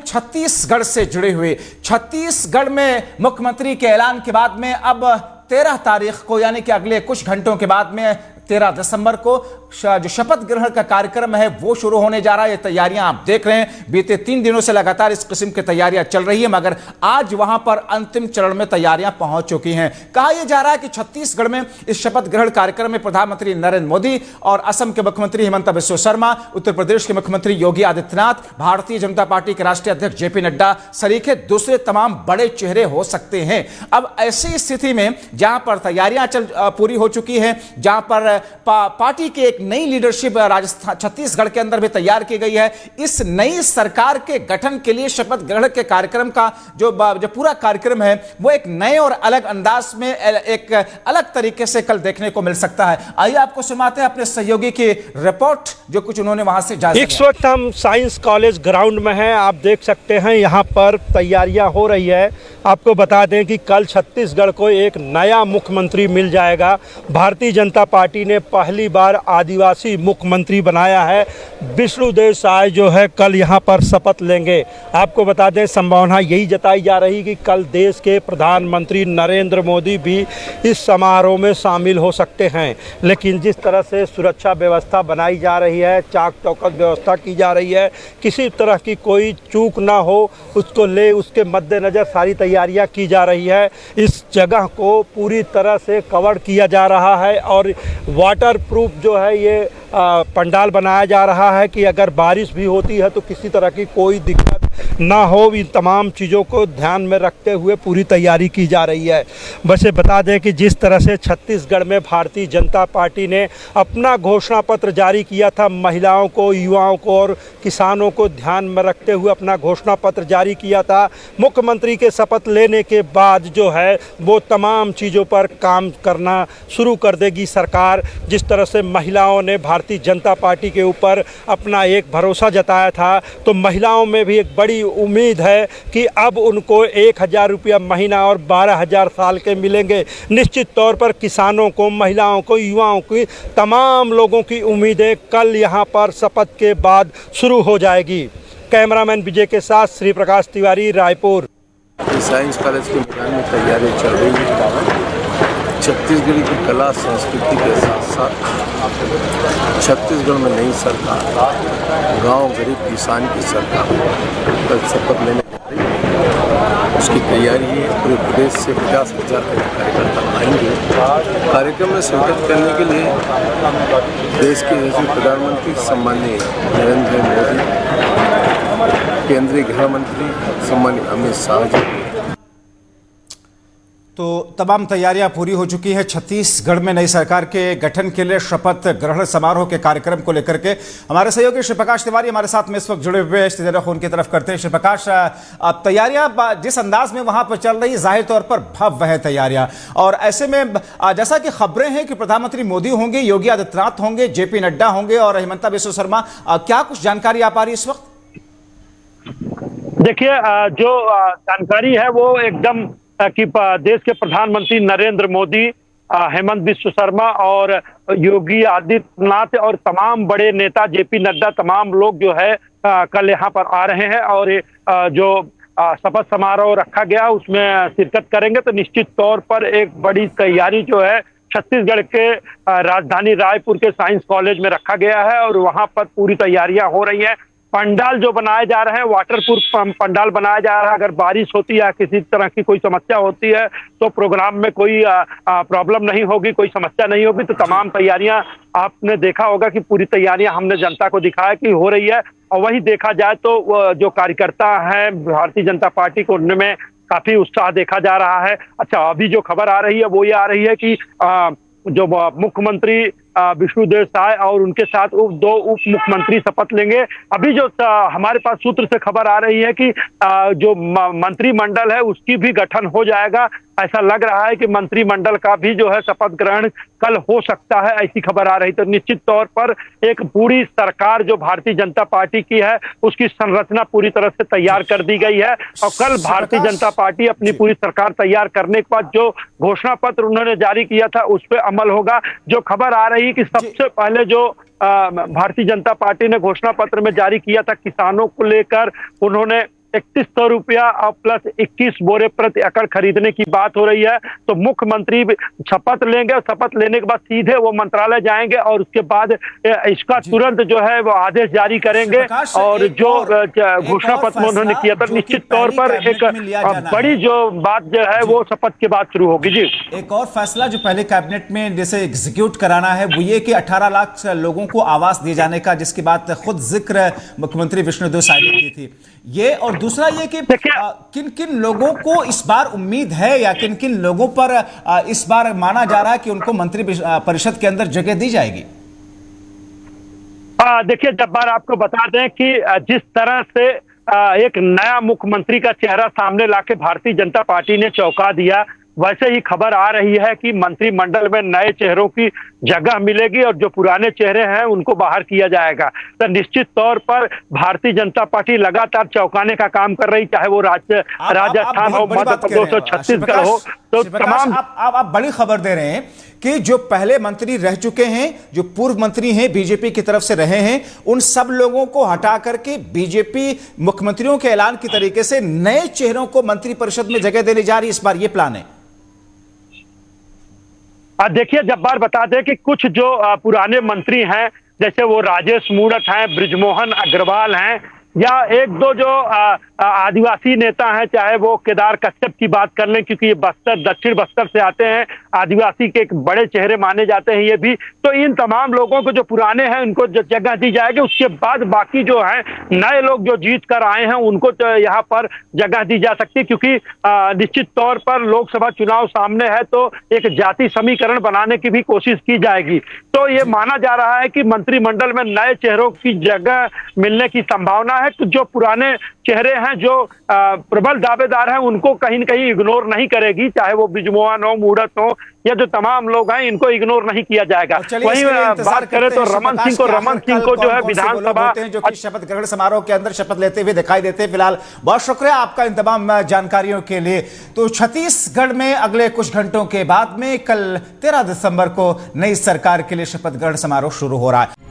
छत्तीसगढ़ से जुड़े हुए। छत्तीसगढ़ में मुख्यमंत्री के ऐलान के बाद में अब 13 तारीख को यानी कि अगले कुछ घंटों के बाद में 13 दिसंबर को जो शपथ ग्रहण का कार्यक्रम है वो शुरू होने जा रहा है। ये तैयारियां आप देख रहे हैं, बीते 3 दिनों से लगातार इस किस्म की तैयारियां चल रही है, मगर आज वहां पर अंतिम चरण में तैयारियां पहुंच चुकी हैं। कहा यह जा रहा है कि छत्तीसगढ़ में इस शपथ ग्रहण कार्यक्रम में प्रधानमंत्री नरेंद्र मोदी और असम के मुख्यमंत्री हिमंता बिस्वा शर्मा, उत्तर प्रदेश के मुख्यमंत्री योगी आदित्यनाथ, भारतीय जनता पार्टी के राष्ट्रीय अध्यक्ष जेपी नड्डा सरीखे दूसरे तमाम बड़े चेहरे हो सकते हैं। अब ऐसी स्थिति में जहां पर तैयारियां पूरी हो चुकी है, जहां पर पार्टी की एक नई लीडरशिप राजस्थान छत्तीसगढ़ के अंदर भी तैयार की गई है, इस नई सरकार के गठन के लिए शपथ ग्रहण के कार्यक्रम का जो पूरा कार्यक्रम है वो एक नए और अलग अंदाज में एक अलग तरीके से कल देखने को मिल सकता है। आइए आपको सुनाते हैं अपने सहयोगी की रिपोर्ट जो कुछ उन्होंने वहां से जारी। इस वक्त हम साइंस कॉलेज ग्राउंड में हैं, आप देख सकते हैं यहाँ पर तैयारियां हो रही है। आपको बता दें कि कल छत्तीसगढ़ को एक नया मुख्यमंत्री मिल जाएगा। भारतीय जनता पार्टी ने पहली बार आदिवासी मुख्यमंत्री बनाया है। विष्णुदेव साय जो है कल यहाँ पर शपथ लेंगे। आपको बता दें संभावना यही जताई जा रही कि कल देश के प्रधानमंत्री नरेंद्र मोदी भी इस समारोह में शामिल हो सकते हैं, लेकिन जिस तरह से सुरक्षा व्यवस्था बनाई जा रही है, चाक चौकस व्यवस्था की जा रही है, किसी तरह की कोई चूक ना हो उसके मद्देनज़र सारी तैयारियां की जा रही है। इस जगह को पूरी तरह से कवर किया जा रहा है और वाटर प्रूफ जो है ये पंडाल बनाया जा रहा है कि अगर बारिश भी होती है तो किसी तरह की कोई दिक्कत ना हो। इन तमाम चीज़ों को ध्यान में रखते हुए पूरी तैयारी की जा रही है। बस ये बता दें कि जिस तरह से छत्तीसगढ़ में भारतीय जनता पार्टी ने अपना घोषणा पत्र जारी किया था, महिलाओं को, युवाओं को और किसानों को ध्यान में रखते हुए अपना घोषणा पत्र जारी किया था। मुख्यमंत्री के शपथ लेने के बाद जो है वो तमाम चीज़ों पर काम करना शुरू कर देगी सरकार। जिस तरह से महिलाओं ने भारतीय जनता पार्टी के ऊपर अपना एक भरोसा जताया था, तो महिलाओं में भी एक बड़ी उम्मीद है कि अब उनको 1000 रुपया महीना और 12,000 साल के मिलेंगे। निश्चित तौर पर किसानों को, महिलाओं को, युवाओं की, तमाम लोगों की उम्मीदें कल यहाँ पर शपथ के बाद शुरू हो जाएगी। कैमरामैन विजय के साथ श्री प्रकाश तिवारी, रायपुर। साइंस कॉलेज के मैदान में तैयारी चल रही है। छत्तीसगढ़ की कला संस्कृति के साथ साथ छत्तीसगढ़ में नई सरकार, गांव गरीब किसान की सरकार कल शपथ लेने जा रही है। उसकी तैयारी है। पूरे प्रदेश से 50,000 कार्यकर्ता आएंगे। कार्यक्रम में शिरकत करने के लिए देश के यशस्वी प्रधानमंत्री सम्माननीय नरेंद्र मोदी, केंद्रीय गृह मंत्री सम्माननीय अमित शाह जी। तो तमाम तैयारियां पूरी हो चुकी है। छत्तीसगढ़ में नई सरकार के गठन के लिए शपथ ग्रहण समारोह के कार्यक्रम को लेकर के हमारे सहयोगी श्री प्रकाश तिवारी हमारे साथ में इस वक्त जुड़े हुए हैं। उनकी तरफ करते हैं। श्री प्रकाश, तैयारियां जिस अंदाज में वहां पर चल रही, जाहिर तौर पर भव्य है तैयारियां, और ऐसे में जैसा कि खबरें हैं कि प्रधानमंत्री मोदी होंगे, योगी आदित्यनाथ होंगे, जेपी नड्डा होंगे और हिमंता बिस्वा शर्मा, क्या कुछ जानकारी आ पा रही है इस वक्त? देखिए, जो जानकारी है वो एकदम कि देश के प्रधानमंत्री नरेंद्र मोदी, हेमंत बिस्वा शर्मा और योगी आदित्यनाथ और तमाम बड़े नेता जेपी नड्डा, तमाम लोग जो है कल यहाँ पर आ रहे हैं और जो शपथ समारोह रखा गया उसमें शिरकत करेंगे। तो निश्चित तौर पर एक बड़ी तैयारी जो है छत्तीसगढ़ के राजधानी रायपुर के साइंस कॉलेज में रखा गया है और वहाँ पर पूरी तैयारियां हो रही हैं। पंडाल जो बनाए जा रहे हैं वाटरप्रूफ पंडाल बनाया जा रहा है। अगर बारिश होती है या किसी तरह की कोई समस्या होती है तो प्रोग्राम में कोई प्रॉब्लम नहीं होगी, कोई समस्या नहीं होगी। तो तमाम तैयारियां आपने देखा होगा कि पूरी तैयारियां हमने जनता को दिखाया कि हो रही है। और वही देखा जाए तो जो कार्यकर्ता हैं भारतीय जनता पार्टी को, उनमें काफी उत्साह देखा जा रहा है। अच्छा, अभी जो खबर आ रही है वो ये आ रही है कि जो मुख्यमंत्री विष्णुदेव साय और उनके साथ 2 उप मुख्यमंत्री शपथ लेंगे। अभी जो हमारे पास सूत्र से खबर आ रही है कि जो मंत्रिमंडल है उसकी भी गठन हो जाएगा। ऐसा लग रहा है कि मंत्रिमंडल का भी जो है शपथ ग्रहण कल हो सकता है, ऐसी खबर आ रही। तो निश्चित तौर पर एक पूरी सरकार जो भारतीय जनता पार्टी की है उसकी संरचना पूरी तरह से तैयार कर दी गई है। और कल भारतीय जनता पार्टी अपनी पूरी सरकार तैयार करने के बाद जो घोषणा पत्र उन्होंने जारी किया था उस पर अमल होगा। जो खबर आ रही है कि सबसे पहले जो भारतीय जनता पार्टी ने घोषणा पत्र में जारी किया था किसानों को लेकर, उन्होंने 3100 रुपया और प्लस 21 बोरे प्रति एकड़ खरीदने की बात हो रही है। तो मुख्यमंत्री शपथ लेंगे और शपथ लेने के बाद सीधे वो मंत्रालय जाएंगे और उसके बाद इसका तुरंत जो है वो आदेश जारी करेंगे। और जो घोषणा पत्र में उन्होंने किया था, निश्चित तौर पर एक बड़ी जो बात जो है वो शपथ के बाद शुरू होगी। जी, एक और फैसला जो पहले कैबिनेट में जैसे एग्जीक्यूट कराना है वो ये कि 18 लाख लोगों को आवास दिए जाने का, जिसकी बात खुद जिक्र मुख्यमंत्री विष्णुदेव साय ने की थी। ये और दूसरा ये कि किन किन लोगों को इस बार उम्मीद है या किन किन लोगों पर इस बार माना जा रहा है कि उनको मंत्री परिषद के अंदर जगह दी जाएगी। देखिए जब्बार, आपको बता दें कि जिस तरह से एक नया मुख्यमंत्री का चेहरा सामने लाके भारतीय जनता पार्टी ने चौंका दिया, वैसे ही खबर आ रही है कि मंत्रिमंडल में नए चेहरों की जगह मिलेगी और जो पुराने चेहरे हैं उनको बाहर किया जाएगा। तो निश्चित तौर पर भारतीय जनता पार्टी लगातार चौंकाने का काम कर रही, चाहे वो राजस्थान हो, मध्य प्रदेश हो, छत्तीसगढ़ हो। तो तमाम आप बड़ी खबर दे रहे हैं कि जो पहले मंत्री रह चुके हैं, जो पूर्व मंत्री हैं, बीजेपी की तरफ से रहे हैं, उन सब लोगों को हटा करके बीजेपी मुख्यमंत्रियों के ऐलान की तरीके से नए चेहरों को मंत्रिपरिषद में जगह देने जा रही है। इस बार ये प्लान है। देखिए जब्बार, बता दें कि कुछ जो पुराने मंत्री हैं, जैसे वो राजेश मूणत हैं, बृजमोहन अग्रवाल हैं, या एक दो जो आदिवासी नेता हैं, चाहे वो केदार कश्यप की बात कर लें, क्योंकि ये बस्तर, दक्षिण बस्तर से आते हैं, आदिवासी के एक बड़े चेहरे माने जाते हैं ये भी। तो इन तमाम लोगों को जो पुराने हैं उनको जगह दी जाएगी। उसके बाद बाकी जो है नए लोग जो जीत कर आए हैं उनको तो यहाँ पर जगह दी जा सकती है, क्योंकि निश्चित तौर पर लोकसभा चुनाव सामने है, तो एक जाति समीकरण बनाने की भी कोशिश की जाएगी। तो ये माना जा रहा है कि मंत्रिमंडल में नए चेहरों की जगह मिलने की संभावना है। तो जो पुराने चेहरे हैं, जो प्रबल दावेदार हैं, उनको कहीं न कहीं इग्नोर नहीं करेगी, चाहे वो बृजमोहन हो, मूणत हो, या जो तमाम लोग हैं, इनको इग्नोर नहीं किया जाएगा। वहीं बात करें तो रमन सिंह को जो है विधानसभा जो कि शपथ ग्रहण समारोह के अंदर शपथ लेते हुए दिखाई देते हैं। फिलहाल बहुत शुक्रिया आपका इन तमाम जानकारियों के लिए। तो छत्तीसगढ़ में अगले कुछ घंटों के बाद में कल 13 दिसंबर को नई सरकार के लिए शपथ ग्रहण समारोह शुरू हो रहा है।